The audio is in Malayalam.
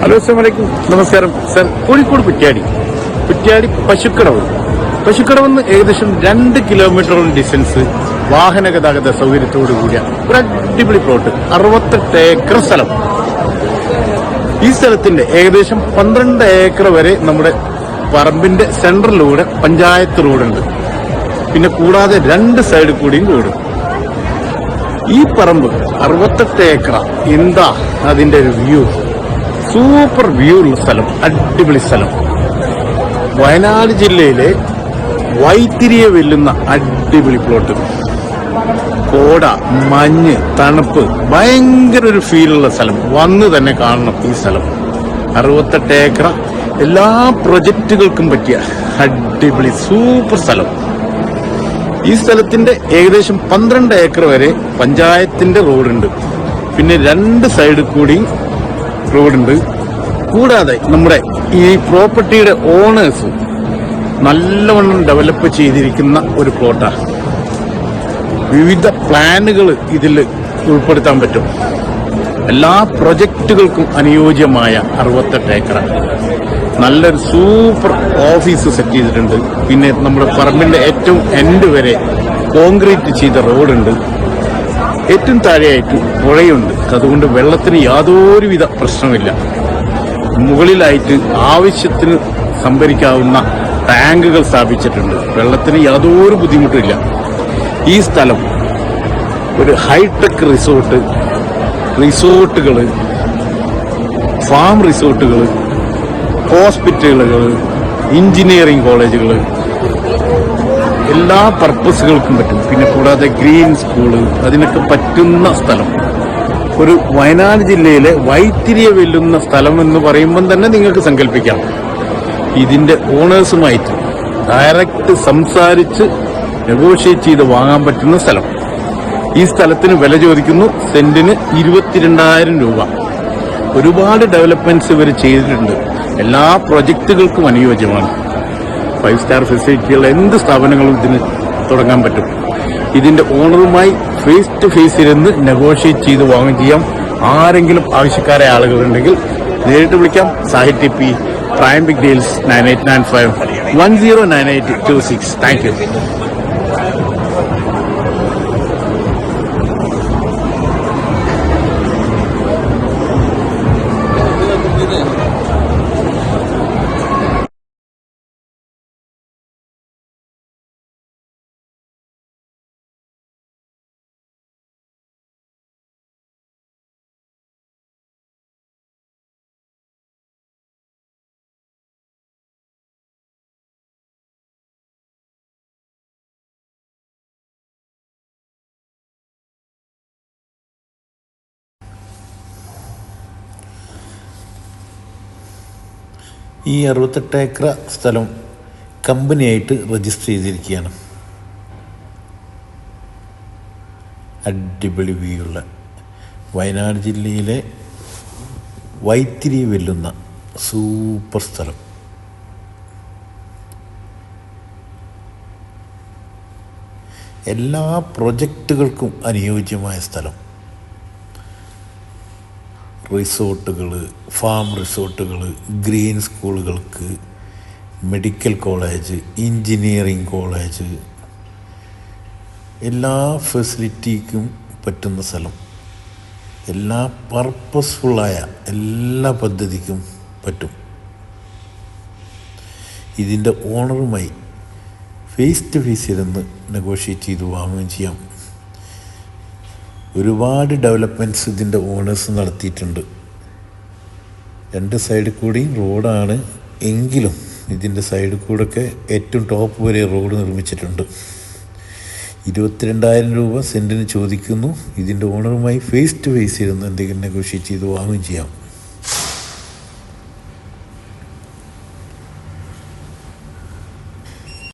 ഹലോ, അസ്സലാമലൈക്കും. നമസ്കാരം സാർ. കോഴിക്കോട് കുറ്റ്യാടി പശുക്കടവെന്ന് ഏകദേശം 2 കിലോമീറ്ററോളം ഡിസ്റ്റൻസ് വാഹന ഗതാഗത സൗകര്യത്തോടു കൂടിയ ഒരു അടിപൊളി പ്ലോട്ട്, 68 ഏക്കർ സ്ഥലം. ഈ സ്ഥലത്തിന്റെ ഏകദേശം 12 ഏക്കർ വരെ നമ്മുടെ പറമ്പിന്റെ സെൻട്രലിലൂടെ പഞ്ചായത്ത് റോഡുണ്ട്. പിന്നെ കൂടാതെ 2 സൈഡിൽ കൂടിയും റോഡ്. ഈ പറമ്പ് 68 ഏക്കർ. എന്താ അതിന്റെ ഒരു വ്യൂ! സൂപ്പർ വ്യൂ ഉള്ള സ്ഥലം, അടിപൊളി സ്ഥലം. വയനാട് ജില്ലയിലെ വൈത്തിരിയെ വെല്ലുന്ന അടിപൊളി പ്ലോട്ട്. കോട, മഞ്ഞ്, തണുപ്പ്, ഭയങ്കര ഒരു ഫീലുള്ള സ്ഥലം. വന്ന് തന്നെ കാണണം ഈ സ്ഥലം. 68 ഏക്കർ, എല്ലാ പ്രൊജക്റ്റുകൾക്കും പറ്റിയ അടിപൊളി സൂപ്പർ സ്ഥലം. ഈ സ്ഥലത്തിന്റെ ഏകദേശം 12 ഏക്കർ വരെ പഞ്ചായത്തിന്റെ റോഡുണ്ട്. പിന്നെ 2 സൈഡിൽ കൂടി റോഡുണ്ട്. കൂടാതെ നമ്മുടെ ഈ പ്രോപ്പർട്ടിയുടെ ഓണേഴ്സ് നല്ലവണ്ണം ഡെവലപ്പ് ചെയ്തിരിക്കുന്ന ഒരു പ്ലോട്ടാണ്. വിവിധ പ്ലാനുകൾ ഇതിൽ ഉൾപ്പെടുത്താൻ പറ്റും. എല്ലാ പ്രൊജക്റ്റുകൾക്കും അനുയോജ്യമായ 68 ഏക്കറാണ്. നല്ലൊരു സൂപ്പർ ഓഫീസ് സെറ്റ് ചെയ്തിട്ടുണ്ട്. പിന്നെ നമ്മുടെ പറമ്പിന്റെ ഏറ്റവും എൻഡ് വരെ കോൺക്രീറ്റ് ചെയ്ത റോഡുണ്ട്. ഏറ്റവും താഴെയായിട്ട് പുഴയുണ്ട്. അതുകൊണ്ട് വെള്ളത്തിന് യാതൊരുവിധ പ്രശ്നമില്ല. മുകളിലായിട്ട് ആവശ്യത്തിന് സംഭരിക്കാവുന്ന ടാങ്കുകൾ സ്ഥാപിച്ചിട്ടുണ്ട്. വെള്ളത്തിന് യാതൊരു ബുദ്ധിമുട്ടില്ല. ഈ സ്ഥലം ഒരു ഹൈടെക് റിസോർട്ടുകൾ, ഫാം റിസോർട്ടുകൾ, ഹോസ്പിറ്റലുകൾ, എഞ്ചിനീയറിംഗ് കോളേജുകൾ, എല്ലാ പർപ്പസുകൾക്കും പറ്റും. പിന്നെ കൂടാതെ ഗ്രീൻ സ്കൂള്, അതിനൊക്കെ പറ്റുന്ന സ്ഥലം. ഒരു വയനാട് ജില്ലയിലെ വൈത്തിരിയെ വെല്ലുന്ന സ്ഥലം എന്ന് പറയുമ്പം തന്നെ നിങ്ങൾക്ക് സങ്കല്പിക്കാം. ഇതിന്റെ ഓണേഴ്സുമായിട്ട് ഡയറക്റ്റ് സംസാരിച്ച് നെഗോഷിയേറ്റ് ചെയ്ത് വാങ്ങാൻ പറ്റുന്ന സ്ഥലം. ഈ സ്ഥലത്തിന് വില ചോദിക്കുന്നു സെന്റിന് 22,000 രൂപ. ഒരുപാട് ഡെവലപ്മെന്റ്സ് ഇവർ ചെയ്തിട്ടുണ്ട്. എല്ലാ പ്രൊജക്റ്റുകൾക്കും അനുയോജ്യമാണ്. 5 സ്റ്റാർ ഫെസിലിറ്റിയുള്ള എന്ത് സ്ഥാപനങ്ങളും ഇതിന് തുടങ്ങാൻ പറ്റും. ഇതിന്റെ ഓണറുമായി ഫേസ് ടു ഫേസ് ഇരുന്ന് നെഗോഷിയേറ്റ് ചെയ്ത് വാങ്ങുകയും ചെയ്യാം. ആരെങ്കിലും ആവശ്യക്കാരായ ആളുകളുണ്ടെങ്കിൽ നേരിട്ട് വിളിക്കാം. Sahib T P, prime big deals 9895 109826. Thank you. ഈ 68 ഏക്കർ സ്ഥലം കമ്പനിയായിട്ട് രജിസ്റ്റർ ചെയ്തിരിക്കുകയാണ്. അടിപൊളി വ്യൂ ഉള്ള വയനാട് ജില്ലയിലെ വൈത്തിരി വെല്ലുന്ന സൂപ്പർ സ്ഥലം. എല്ലാ പ്രൊജക്റ്റുകൾക്കും അനുയോജ്യമായ സ്ഥലം. റിസോർട്ടുകൾ, ഫാം റിസോർട്ടുകൾ, ഗ്രീൻ സ്കൂളുകൾക്ക്, മെഡിക്കൽ കോളേജ്, എഞ്ചിനീയറിംഗ് കോളേജ്, എല്ലാ ഫെസിലിറ്റിക്കും പറ്റുന്ന സ്ഥലം. എല്ലാ പർപ്പസ്ഫുള്ളായ എല്ലാ പദ്ധതിക്കും പറ്റും. ഇതിൻ്റെ ഓണറുമായി ഫേസ് ടു ഫേസ് ഇരുന്ന് നെഗോഷിയേറ്റ് ചെയ്ത് വാങ്ങുകയും ചെയ്യാം. ഒരുപാട് ഡെവലപ്മെൻറ്റ്സ് ഇതിൻ്റെ ഓണേഴ്സ് നടത്തിയിട്ടുണ്ട്. 2 സൈഡിൽ കൂടിയും റോഡാണ് എങ്കിലും ഇതിൻ്റെ സൈഡിൽ കൂടെയൊക്കെ ഏറ്റവും ടോപ്പ് വരെ റോഡ് നിർമ്മിച്ചിട്ടുണ്ട്. 22,000 രൂപ സെൻറ്റിന് ചോദിക്കുന്നു. ഇതിൻ്റെ ഓണറുമായി ഫേസ് ടു ഫേസ് ഇരുന്ന് എന്തെങ്കിലും നെഗോഷിയേറ്റ് ചെയ്ത് വാങ്ങുകയും ചെയ്യാം.